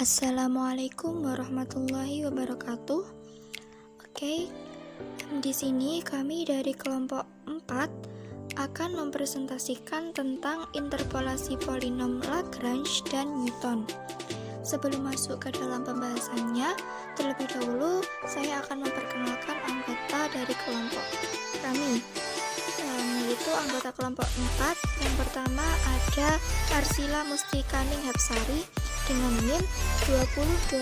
Assalamualaikum warahmatullahi wabarakatuh. Oke, di sini kami dari kelompok 4 akan mempresentasikan tentang interpolasi polinom Lagrange dan Newton. Sebelum masuk ke dalam pembahasannya, terlebih dahulu saya akan memperkenalkan anggota dari kelompok kami, yaitu anggota kelompok 4. Yang pertama ada Arsila Mustikaning Hapsari dengan NIM 20204059.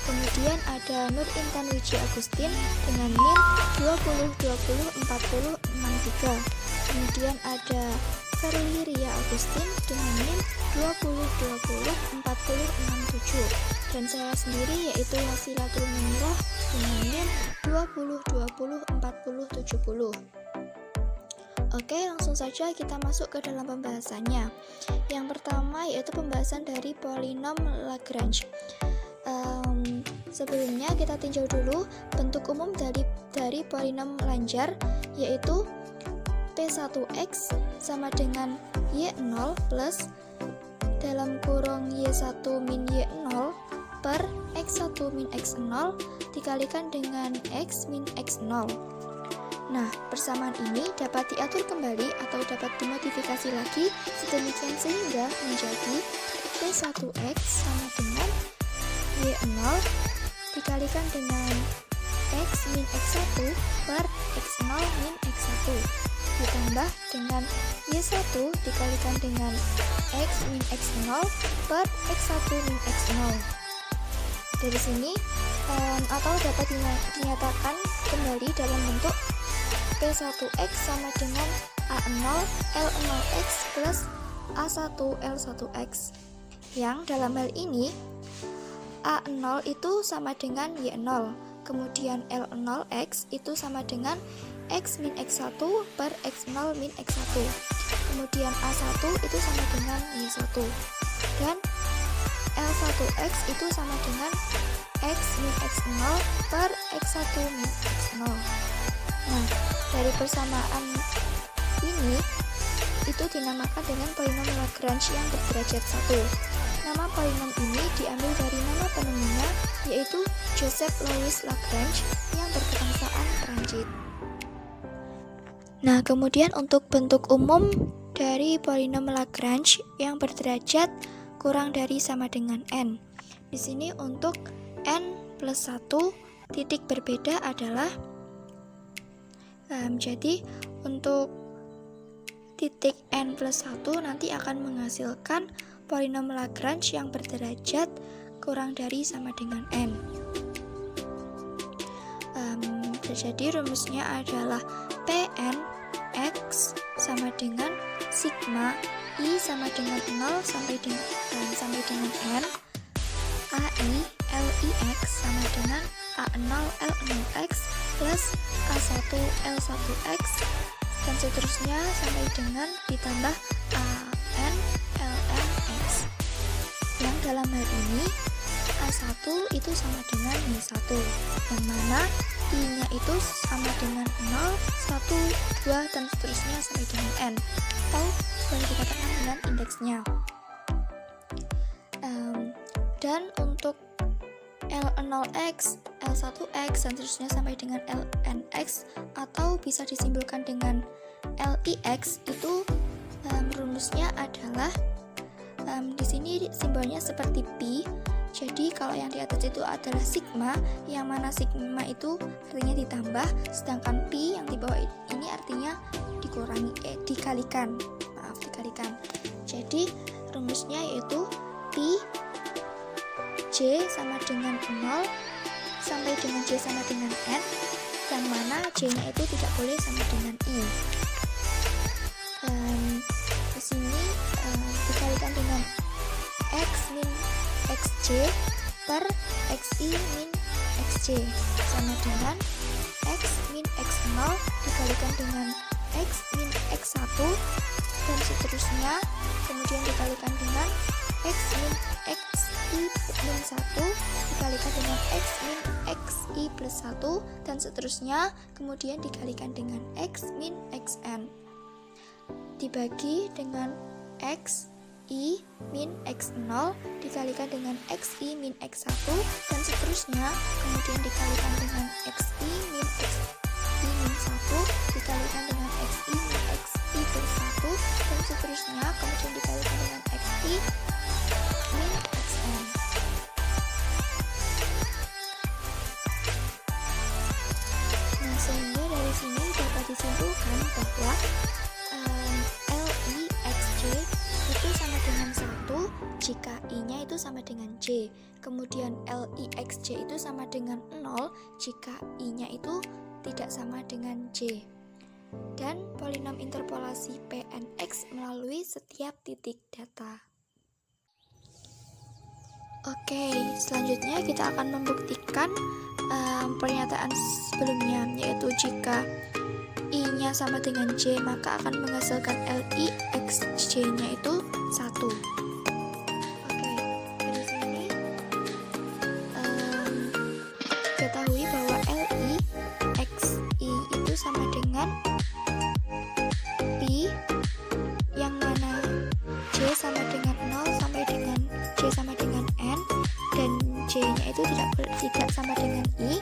Kemudian ada Nur Intan Wiji Agustin dengan NIM 20204063. Kemudian ada Verly Ria Agustin dengan NIM 20204067. Dan saya sendiri yaitu Wasilatul Munirah dengan NIM 20204070. Oke, langsung saja kita masuk ke dalam pembahasannya. Yang pertama yaitu pembahasan dari polinom Lagrange. Sebelumnya kita tinjau dulu bentuk umum dari polinom Lanjar, yaitu P1x sama dengan Y0 plus dalam kurung Y1 min Y0 per X1 min X0 dikalikan dengan X min X0. Nah, persamaan ini dapat diatur kembali atau dapat dimodifikasi lagi sedemikian sehingga menjadi P1x sama dengan Y0 dikalikan dengan X min X1 per X0 min X1 ditambah dengan Y1 dikalikan dengan X min X0 per X1 min X0. Dari sini atau dapat dinyatakan kembali dalam bentuk P1x sama dengan A0 L0x plus A1 L1x, yang dalam hal ini A0 itu sama dengan Y0, kemudian L0x itu sama dengan X min X1 per X0 min X1, kemudian A1 itu sama dengan Y1, dan L1x itu sama dengan X min X0 per X1 min X0. Nah, dari persamaan ini itu dinamakan dengan polinom Lagrange yang berderajat 1. Nama polinom ini diambil dari nama penemunya, yaitu Joseph Louis Lagrange yang berkebangsaan Prancis. Nah, kemudian untuk bentuk umum dari polinom Lagrange yang berderajat kurang dari sama dengan n. Di sini untuk n plus 1 titik berbeda adalah jadi untuk titik n plus 1 nanti akan menghasilkan polinom Lagrange yang berderajat kurang dari sama dengan n. Jadi rumusnya adalah Pn x sama dengan sigma I sama dengan 0 sampai dengan n, AI Lix sama dengan A0 L0x plus A1 L1x dan seterusnya sampai dengan ditambah AN LNx, yang dalam hal ini A1 itu sama dengan Y1, yang mana I-nya itu sama dengan 0, 1, 2, dan seterusnya sampai dengan N, atau boleh dikatakan dengan indeksnya. Dan untuk L0x, L1x, dan seterusnya sampai dengan Lnx, atau bisa disimpulkan dengan Lix, itu rumusnya adalah di sini simbolnya seperti pi. Jadi kalau yang di atas itu adalah sigma, yang mana sigma itu artinya ditambah, sedangkan pi yang di bawah ini artinya dikurangi, dikalikan. Jadi rumusnya yaitu pi J sama dengan 0 sampai dengan J sama dengan N, yang mana J-nya itu tidak boleh sama dengan I. Di sini dikalikan dengan X min XJ per XI min XJ sama dengan X min X0 dikalikan dengan X min X1 dan seterusnya, kemudian dikalikan dengan X min XI min 1 dikalikan dengan X min XI plus 1 dan seterusnya, kemudian dikalikan dengan X min XN dibagi dengan X XI min X0 dikalikan dengan XI min X1 dan seterusnya, kemudian dikalikan dengan XI min XI min 1 dikalikan dengan XI min XI plus 1 dan seterusnya, kemudian dikalikan dengan XI min XN. Nah, sehingga dari sini dapat disimpulkan bahwa LI XJ itu sama dengan 1 jika I-nya itu sama dengan J. Kemudian LI XJ itu sama dengan 0 jika I-nya itu tidak sama dengan J. Dan polinom interpolasi Pnx melalui setiap titik data. Oke, selanjutnya kita akan membuktikan pernyataan sebelumnya, yaitu jika I-nya sama dengan J maka akan menghasilkan LI XJ-nya itu 1. Oke, dari sini ketahui bahwa LI XI itu sama dengan Pi yang mana J sama dengan 0 sampai dengan J sama dengan N dan J-nya itu tidak sama dengan I.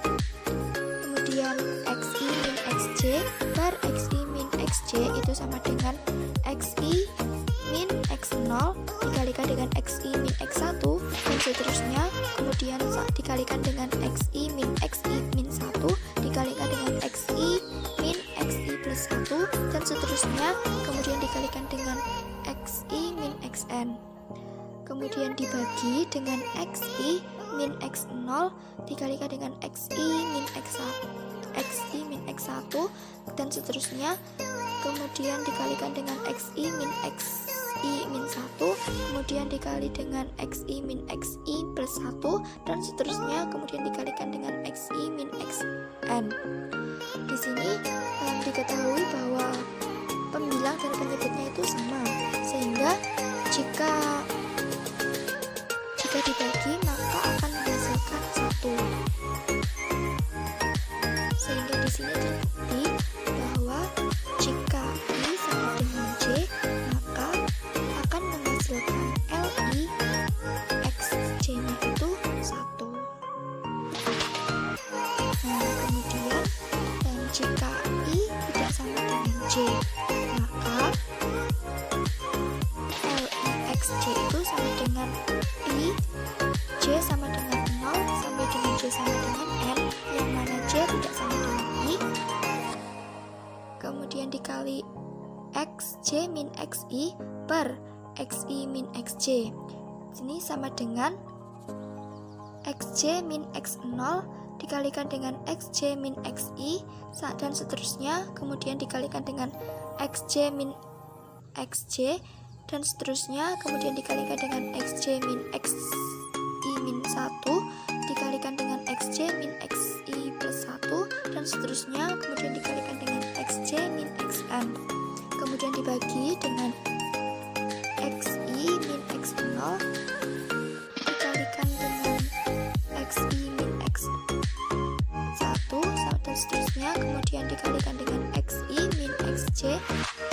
Kemudian XI min XJ per XI min XJ itu sama dengan XI min X0 dikalikan dengan XI min X1 dan seterusnya, kemudian dikalikan dengan XI min XI min 1 dikalikan dengan XI min XI plus 1 dan seterusnya, kemudian dikalikan dengan XI min XN, kemudian dibagi dengan XI min X0 dikalikan dengan XI min X1 dan seterusnya, kemudian dikalikan dengan XI min XI min 1 kemudian dikali dengan XI min XI plus 1 dan seterusnya, kemudian dikalikan dengan XI min XN. Di sini diketahui bahwa pembilang dan penyebutnya itu sama, sehingga jika dibagi maka akan menghasilkan 1. Sehingga di sini terbukti bahwa jika I sama dengan J maka akan menghasilkan LI XJ-nya itu 1. Nah, kemudian jika I tidak sama dengan J maka LI XJ itu sama dengan I J sama dengan 0 sampai dengan J sama dengan N yang mana J tidak sama dengan I, kemudian dikali XJ min XI per XI min XJ. Ini sama dengan XJ min X0 dikalikan dengan XJ min XI dan seterusnya, kemudian dikalikan dengan XJ min XJ dan seterusnya, kemudian dikalikan dengan XJ min XI min 1 dikalikan dengan XJ min XI plus 1 dan seterusnya, kemudian dikalikan dengan XJ min XN, kemudian dibagi dengan XI min X0 dikalikan dengan XI min X1 dan seterusnya, kemudian dikalikan dengan XI min XJ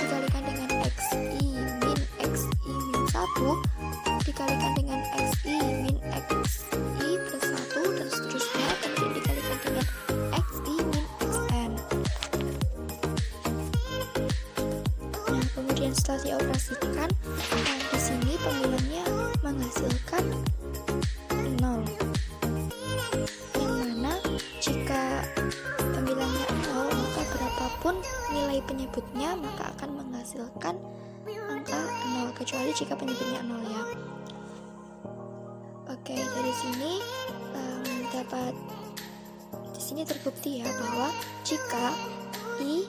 dikalikan dengan XI min XI min 1 dikalikan dengan XI min XI plus 1 dan seterusnya, kemudian dikalikan dengan XI min XN. Nah, kemudian setelah dioperasikan, di sini pembilangnya menghasilkan 0. Yang mana jika pembilangnya 0, maka berapapun nilai penyebutnya maka akan menghasilkan angka 0, kecuali jika penyebutnya 0 ya. Oke, dari sini di sini terbukti ya bahwa jika I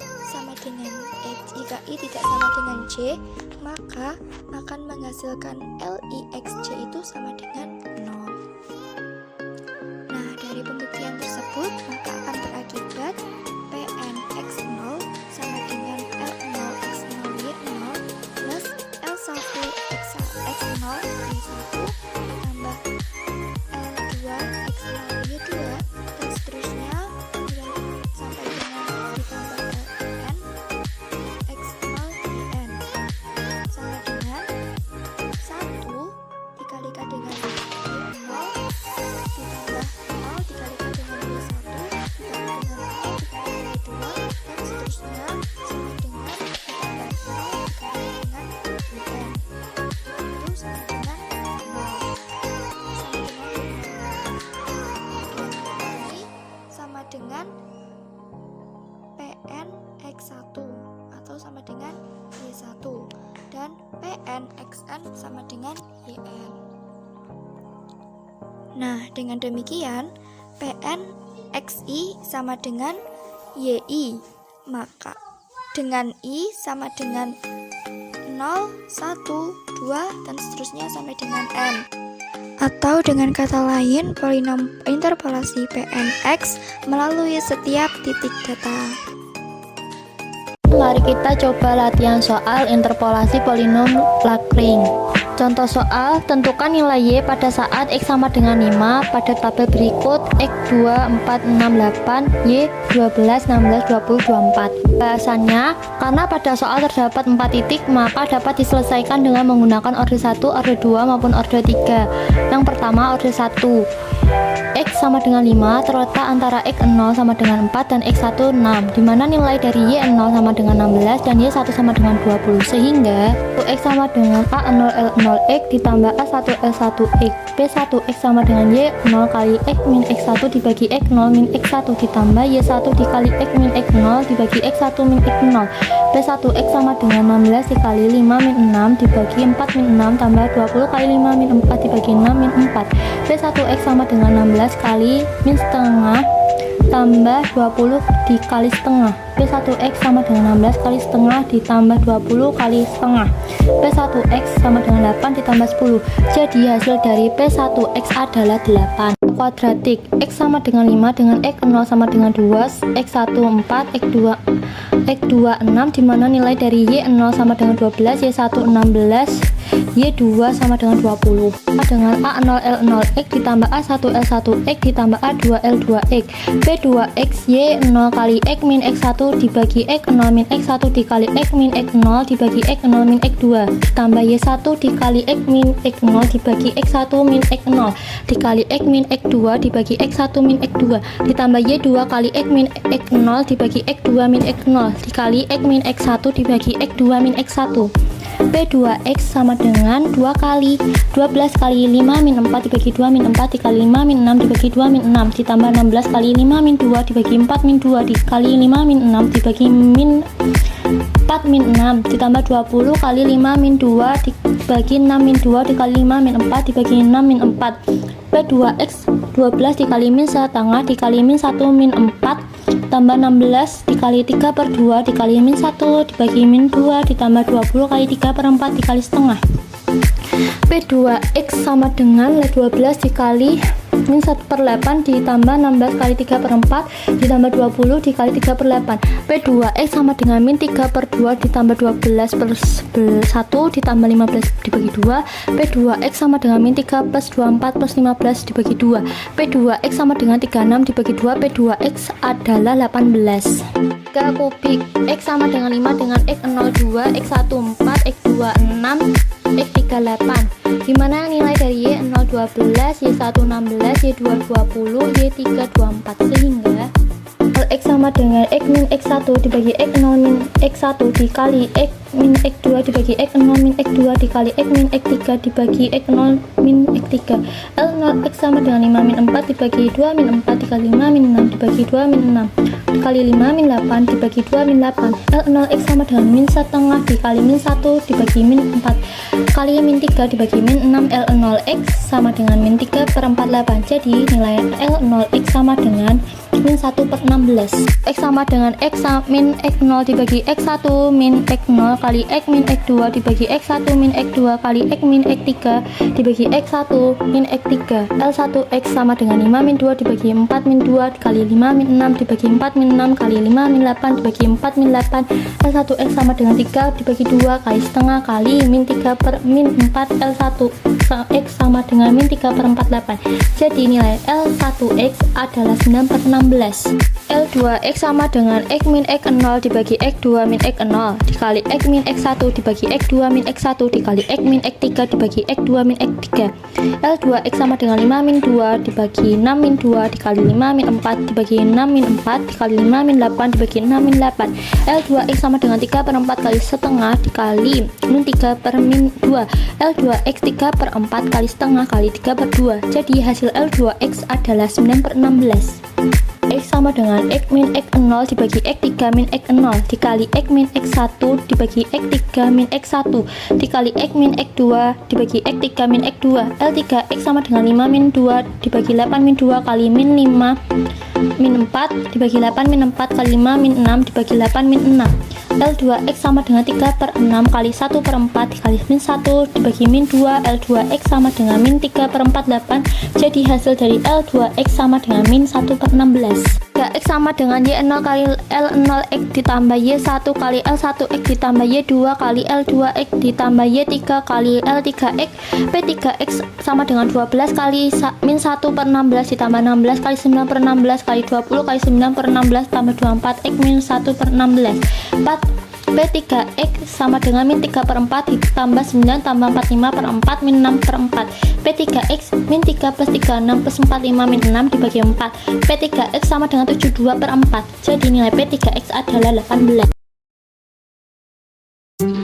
tidak sama dengan J, maka akan menghasilkan LI XJ itu sama dengan 0. Nah, dari pembuktian tersebut maka akan berakibat Pnx0 sama dengan L0 X0 Y0 plus L1 X0 Y1 tambah L2 X0 Y2 dan seterusnya sampai dengan ditambah Ln X0 YN sama dengan 1 xn sama dengan yn. Nah, dengan demikian pn xi sama dengan yi, maka dengan i sama dengan 0, 1, 2, dan seterusnya sampai dengan n. Atau dengan kata lain, polinom interpolasi Pnx melalui setiap titik data. Mari kita coba latihan soal interpolasi polinom Lagrange. Contoh soal, tentukan nilai y pada saat x sama dengan 5 pada tabel berikut x2, 4, 6, 8, y 12, 16, 20, 24. Bahasannya, karena pada soal terdapat 4 titik, maka dapat diselesaikan dengan menggunakan order 1, order 2, maupun order 3. Yang pertama, order 1. X sama dengan 5 terletak antara x0 sama dengan 4 dan x1 6, dimana nilai dari y0 sama dengan 16 dan y1 sama dengan 20, sehingga x sama dengan a0 l0x ditambah a1 l1x, b1x sama dengan y0 kali x min x1 dibagi x0 min x1 ditambah y1 dikali x min x0 dibagi x1 min x0, b1x sama dengan 16 dikali 5 min 6 dibagi 4 min 6 tambah 20 kali 5 min 4 dibagi 6 min 4, b1x sama dengan 16 kali min setengah tambah 20 dikali setengah, b1x sama dengan 16 kali setengah ditambah 20 kali setengah, p1x sama dengan 8 ditambah 10. Jadi hasil dari p1x adalah 8. Kuadratik, x sama dengan 5 dengan x0 sama dengan 2, x1 4, x2 6, dimana nilai dari y0 sama dengan 12, y1 16, y2 sama dengan 20. Dengan a0 l0x ditambah a1 l1x ditambah a2 l2x, b2x y0 kali x min x1 dibagi x0 min x1 dikali x min x0 dibagi x0 min x2 ditambah y1 dikali x min x0 dibagi x1 min x0 dikali x min x2 dibagi x1 min x2 ditambah y2 kali x min x0 dibagi x2 min x0 dikali x min x1 dibagi x2 min x1. P2x sama dengan 2 kali 12 kali 5 min 4 dibagi 2 min 4 dikali 5 min 6 dibagi 2 min 6 ditambah 16 kali 5 min 2 dibagi 4 min 2 dikali 5 min 6 dibagi min 4 min 6 ditambah 20 kali 5 min 2 dibagi 6 min 2 dikali 5 min 4 dibagi 6 min 4. P2x 12 dikali min setengah dikali min 1 min 4 tambah 16 dikali 3 per 2 dikali min 1 dibagi min 2 ditambah 20 kali 3 per 4 dikali setengah. P2x sama dengan 12 dikali min 1 per 8 ditambah 16 kali 3 per 4 ditambah 20 dikali 3 per 8. P2x sama dengan min 3 per 2 ditambah 12 per 1 ditambah 15 dibagi 2. P2x sama dengan min 3 plus 24 plus 15 dibagi 2. P2x sama dengan 36 dibagi 2. P2x adalah 18. 3 kubik, x sama dengan 5 dengan x02, x1 4, x2 6, x3 8, dimana nilai dari y0 12, y1 16, y2 20, y3 24, sehingga x sama dengan x min x1 dibagi x0 min x1 dikali x min x2 dibagi x0 min x2 dikali x min x3 dibagi x0 min x3. L0x sama dengan 5 min 4 dibagi 2 min 4 dikali 5 min 6 dibagi 2 min 6 dikali 5 min 8 dibagi 2 min 8. L0x sama dengan min setengah dikali min 1 dibagi min 4 kali min 3 dibagi min 6. L0x sama dengan min 3 per 48. Jadi nilai L0x sama dengan min 1 per 16. X sama dengan x min x0 dibagi x1 min x0 kali x min x2 dibagi x1 min x2 kali x min x3 dibagi x1 min x3. L1x sama dengan 5 min 2 dibagi 4 min 2 kali 5 min 6 dibagi 4 min 6 kali 5 min 8 dibagi 4 min 8. L1x sama dengan 3 dibagi 2 kali setengah kali min 3 per min 4. L1x sama dengan min 3 per 48. Jadi nilai L1x adalah 9 per 16. L2x sama dengan x min x0 dibagi x2 min x0 dikali x min x1 dibagi x2 min x1 dikali x min x3 dibagi x2 min x3. L2x sama dengan 5 min 2 dibagi 6 min 2 dikali 5 min 4 dibagi 6 min 4 dikali 5 min 8 dibagi 6 min 8. L2x sama dengan 3 per 4 kali setengah dikali min 3 per min 2. L2x 3 per 4 kali setengah kali 3 per 2. Jadi hasil L2x adalah 9 per 16. X sama dengan X min X0 dibagi X3 min X0 dikali X min X1 dibagi X3 min X1 dikali X min X2 dibagi X3 min X2. L3X sama dengan 5 min 2 dibagi 8 min 2 kali min 5 min 4 dibagi 8 min 4 kali 5 min 6 dibagi 8 min 6. L2X sama dengan 3/6 kali 1/4 dikali min 1 dibagi min 2. L2X sama dengan min 3/48. Jadi hasil dari L2X sama dengan min 1/16. X sama dengan Y0 kali L0X ditambah Y1 kali L1X ditambah Y2 kali L2X ditambah Y3 kali L3X. P3X sama dengan 12 kali min 1/16 ditambah 16 kali 9/16 kali 20 kali 9/16 tambah 24X min 1/16. 4 P3X sama dengan min 3/4 ditambah 9 tambah 45/4 min 6/4. P3X min 3 plus 36 plus 45 min 6 dibagi 4. P3X sama dengan 72/4. Jadi nilai P3X adalah 18.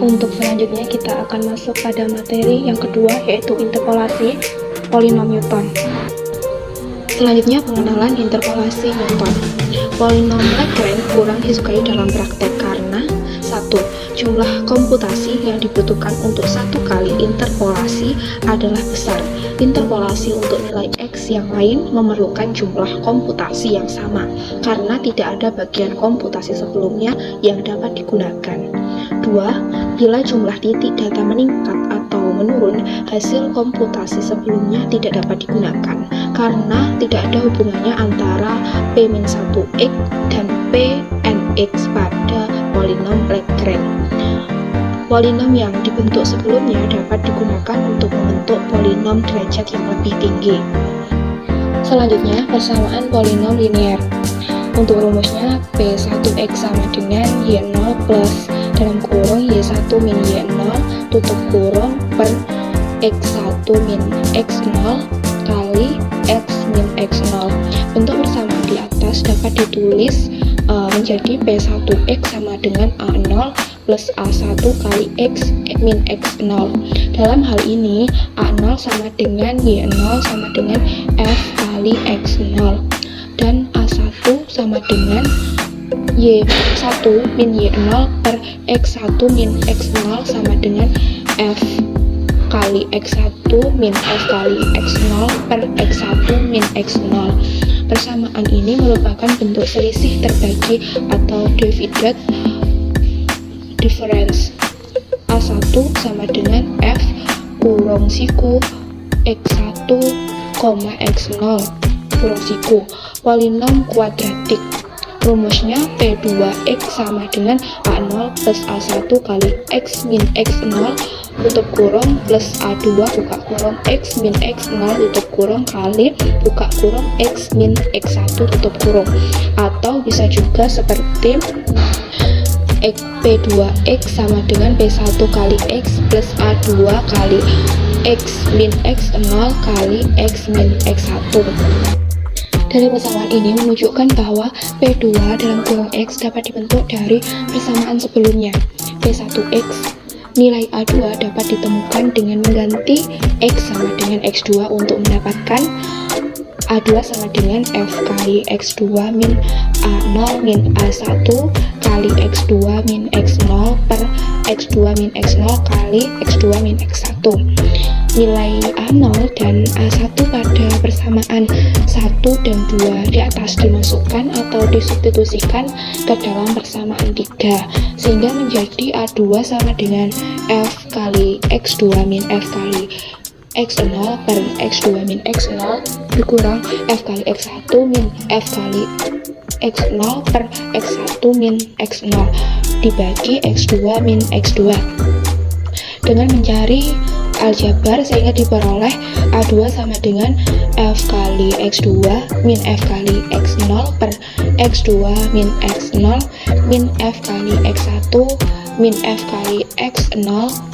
Untuk selanjutnya kita akan masuk pada materi yang kedua, yaitu interpolasi polinom Newton. Selanjutnya pengenalan interpolasi Newton. Polinom Lagrange kurang disukai dalam praktek karena 1. Jumlah komputasi yang dibutuhkan untuk satu kali interpolasi adalah besar. Interpolasi untuk nilai X yang lain memerlukan jumlah komputasi yang sama karena tidak ada bagian komputasi sebelumnya yang dapat digunakan. 2. Bila jumlah titik data meningkat atau menurun, hasil komputasi sebelumnya tidak dapat digunakan karena tidak ada hubungannya antara P-1x dan Pnx pada polinom Lagrange. Polinom yang dibentuk sebelumnya dapat digunakan untuk membentuk polinom derajat yang lebih tinggi. Selanjutnya, persamaan polinom linear. Untuk rumusnya, P1x sama dengan Y0 plus dalam kurung Y1 min Y0 tutup kurung per X1 min X0 kali X min X0. Bentuk persamaan di atas dapat ditulis menjadi P1x sama dengan A0 plus A1 kali X min X0. Dalam hal ini, A0 sama dengan Y0 sama dengan F kali X0 dan A1 sama dengan Y1 min Y0 per X1 min X0 sama dengan F kali X1 min F kali X0 per X1 min X0. Persamaan ini merupakan bentuk selisih terbagi atau divided difference. A1 sama dengan F kurung siku X1, X0 kurung siku polinom kuadratik. Rumusnya P2x sama dengan A0 plus A1 kali X min X0 tutup kurung plus A2 buka kurung X min X0 tutup kurung kali buka kurung X min X1 tutup kurung. Atau bisa juga seperti P2x sama dengan P1 kali X plus A2 kali X min X0 kali X min X1. Dari persamaan ini menunjukkan bahwa P2 dalam kurung X dapat dibentuk dari persamaan sebelumnya. P1x nilai A2 dapat ditemukan dengan mengganti X sama dengan X2 untuk mendapatkan A2 sama dengan F kali X2 min A0 min A1 kali X2 min X0 per X2 min X0 kali X2 min X1. Nilai A0 dan A1 pada persamaan 1 dan 2 di atas dimasukkan atau disubstitusikan ke dalam persamaan 3 sehingga menjadi A2 sama dengan F kali X2 min F kali X0 per X2 min X0 dikurang F kali X1 min F kali X0 per X1 min X0 dibagi X2 min X2. Dengan mencari aljabar sehingga diperoleh A2 sama dengan F kali X2 min F kali X0 per X2 min X0 min F kali X1 min F kali X0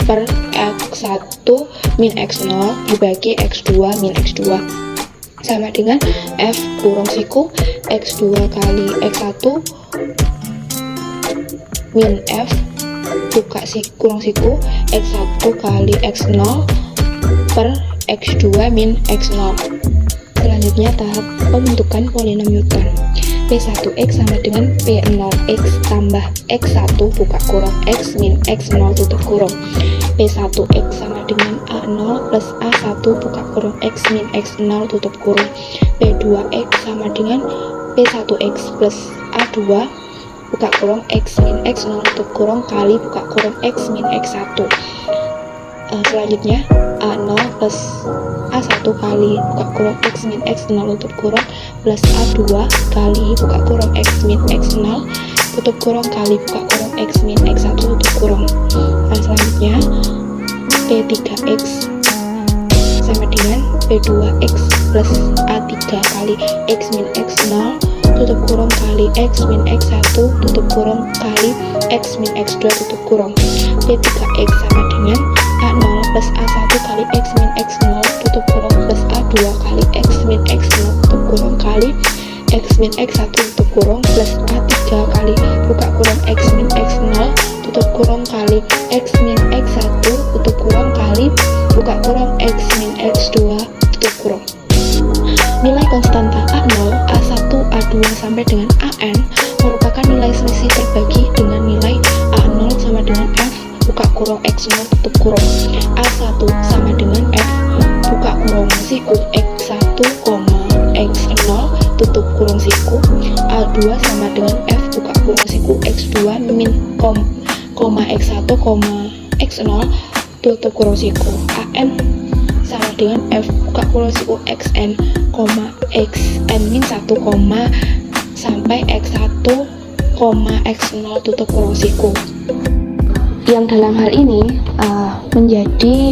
per X1 min X0 dibagi X2 min X2 sama dengan F kurung siku X2 kali X1 min F buka kurung siku X1 kali X0 per X2 min X0. Selanjutnya tahap pembentukan polinom Newton. P1x sama dengan P0x tambah x1 buka kurung x min x0 tutup kurung. P1x sama dengan A0 plus A1 buka kurung x min x0 tutup kurung. P2x sama dengan P1x plus A2 buka kurung x min x0 tutup kurung kali buka kurung x min x1. Selanjutnya A0 plus A1 kali buka kurung x min x0 tutup kurung plus A2 kali buka kurung x min x0 tutup kurung kali buka kurung x min x1 tutup kurung. Selanjutnya P3x sama dengan P2x plus A3 kali x min x0 tutup kurung kali x min x1 tutup kurung kali x min x2 tutup kurung. P3x sama dengan A0 plus A1 kali x min x0 tutup kurung plus A2 kali x min x0 tutup kurung kali x min x1 tutup kurung plus A3 kali buka kurung x min x0 tutup kurung kali x min x1 tutup kurung kali buka kurung x min x2 tutup kurung. Nilai konstanta A0, A1, A2 sampai dengan AN merupakan nilai selisih terbagi dengan nilai A0 sama dengan F buka kurung X0 tutup kurung. A1 sama dengan F buka kurung siku X1, X0 tutup kurung siku. A2 sama dengan F buka kurung siku X2 min X1, X0 tutup kurung siku. AN sama dengan F buka kurung siku XN, XN min 1, sampai X1, X0 tutup kurung siku. Yang dalam hal ini menjadi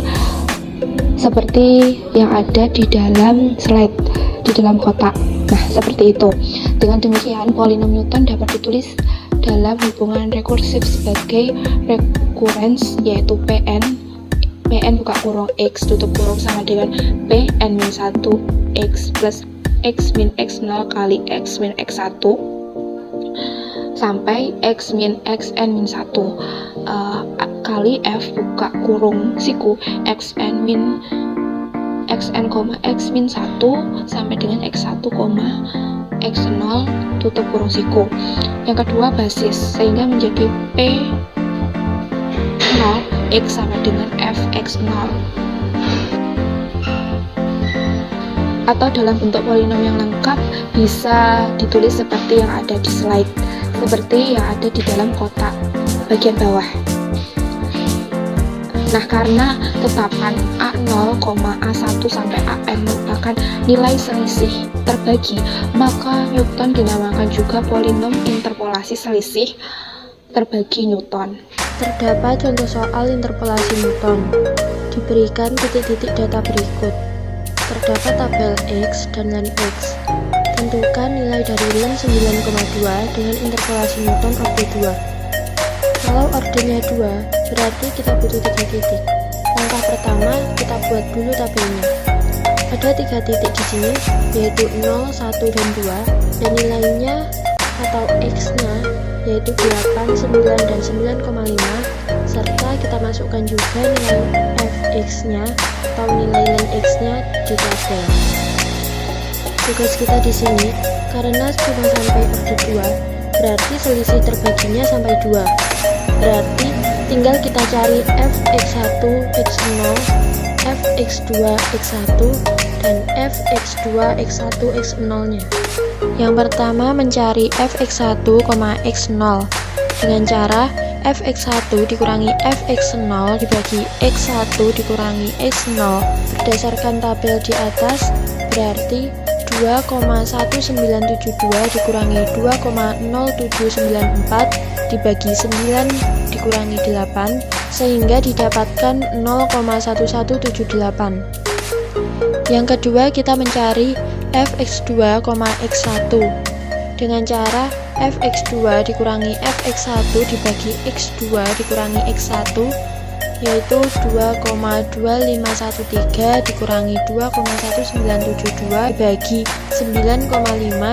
seperti yang ada di dalam slide, di dalam kotak. Nah, seperti itu. Dengan demikian, polinom Newton dapat ditulis dalam hubungan rekursif sebagai rekurens, yaitu Pn buka kurung X tutup kurung sama dengan Pn min 1 X plus X min X0 kali X min X1 sampai X min Xn min 1 kali F buka kurung siku Xn min Xn, X min 1 sampai dengan X1, X0 tutup kurung siku. Yang kedua basis, sehingga menjadi P0 X sama dengan Fx0, atau dalam bentuk polinom yang lengkap bisa ditulis seperti yang ada di slide, seperti yang ada di dalam kotak bagian bawah. Nah, karena tetapan A0, A1 sampai AN merupakan nilai selisih terbagi, maka Newton dinamakan juga polinom interpolasi selisih terbagi Newton. Terdapat contoh soal interpolasi Newton. Diberikan titik-titik data berikut. Terdapat tabel X dan len X. Tentukan nilai dari len 9,2 dengan interpolasi Newton orde 2. Kalau ordenya 2, berarti kita butuh 3 titik. Langkah pertama, kita buat dulu tabelnya. Ada 3 titik di sini, yaitu 0, 1, dan 2, dan nilainya atau X-nya yaitu 8, 9, dan 9,5, serta kita masukkan juga nilai Fx-nya atau nilai len X-nya di tabel. Tugas kita di sini, karena cuma sampai orde 2, berarti selisih terbaginya sampai 2. Berarti tinggal kita cari Fx1, X0, Fx2, X1, dan Fx2, X1, X0-nya. Yang pertama mencari Fx1, X0 dengan cara Fx1 dikurangi Fx0 dibagi X1 dikurangi X0 berdasarkan tabel di atas, berarti 2,1972 dikurangi 2,0794 dibagi 9 dikurangi 8 sehingga didapatkan 0,1178. Yang kedua kita mencari Fx2, X1 dengan cara Fx2 dikurangi Fx1 dibagi X2 dikurangi X1 yaitu 2,2513 dikurangi 2,1972 dibagi 9,5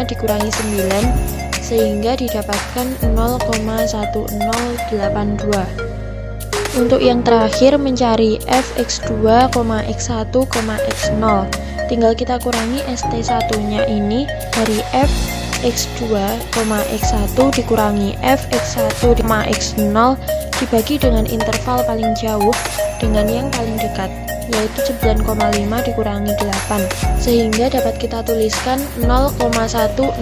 dikurangi 9 sehingga didapatkan 0,1082. Untuk yang terakhir mencari fx2, x1, x0. Tinggal kita kurangi st1 nya ini dari fx2, x1 dikurangi fx1, x0 dibagi dengan interval paling jauh dengan yang paling dekat, yaitu 9,5 dikurangi 8, sehingga dapat kita tuliskan 0,1082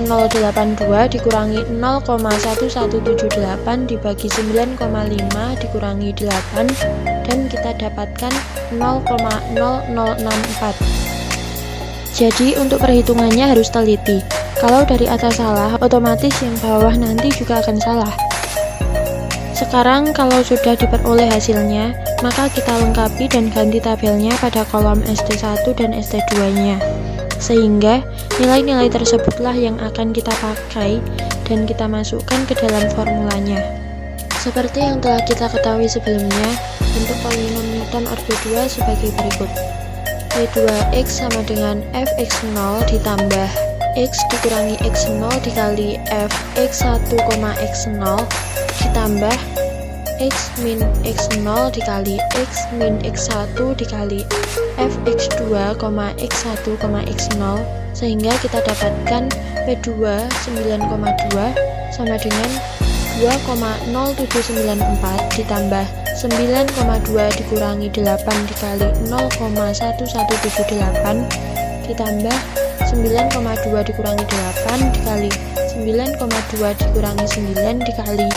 dikurangi 0,1178 dibagi 9,5 dikurangi 8, dan kita dapatkan 0,0064. Jadi untuk perhitungannya harus teliti. Kalau dari atas salah, otomatis yang bawah nanti juga akan salah. Sekarang kalau sudah diperoleh hasilnya, maka kita lengkapi dan ganti tabelnya pada kolom ST1 dan ST2 nya, sehingga nilai-nilai tersebutlah yang akan kita pakai dan kita masukkan ke dalam formulanya. Seperti yang telah kita ketahui sebelumnya, bentuk polinom Newton order 2 sebagai berikut. P2x sama dengan fx0 ditambah x dikurangi x0 dikali fx1, x0 ditambah x min x0 dikali x min x1 dikali fx2, x1, x0, sehingga kita dapatkan P2 9,2 sama dengan 2,0794 ditambah 9,2 dikurangi 8 dikali 0,1178 ditambah 9,2 dikurangi 8 dikali 9,2 dikurangi 9 dikali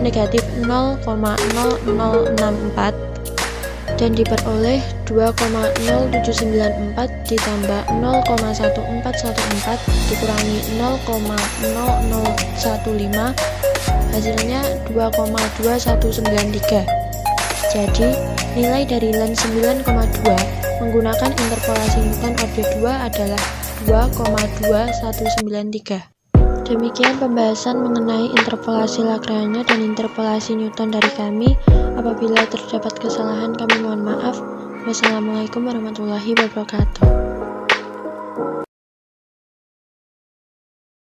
negatif 0,0064 dan diperoleh 2,0794 ditambah 0,1414 dikurangi 0,0015 hasilnya 2,2193. Jadi nilai dari len 9,2 menggunakan interpolasi Newton order 2 adalah 2,2193. Demikian pembahasan mengenai interpolasi Lagrange dan interpolasi Newton dari kami. Apabila terdapat kesalahan kami mohon maaf. Wassalamualaikum warahmatullahi wabarakatuh.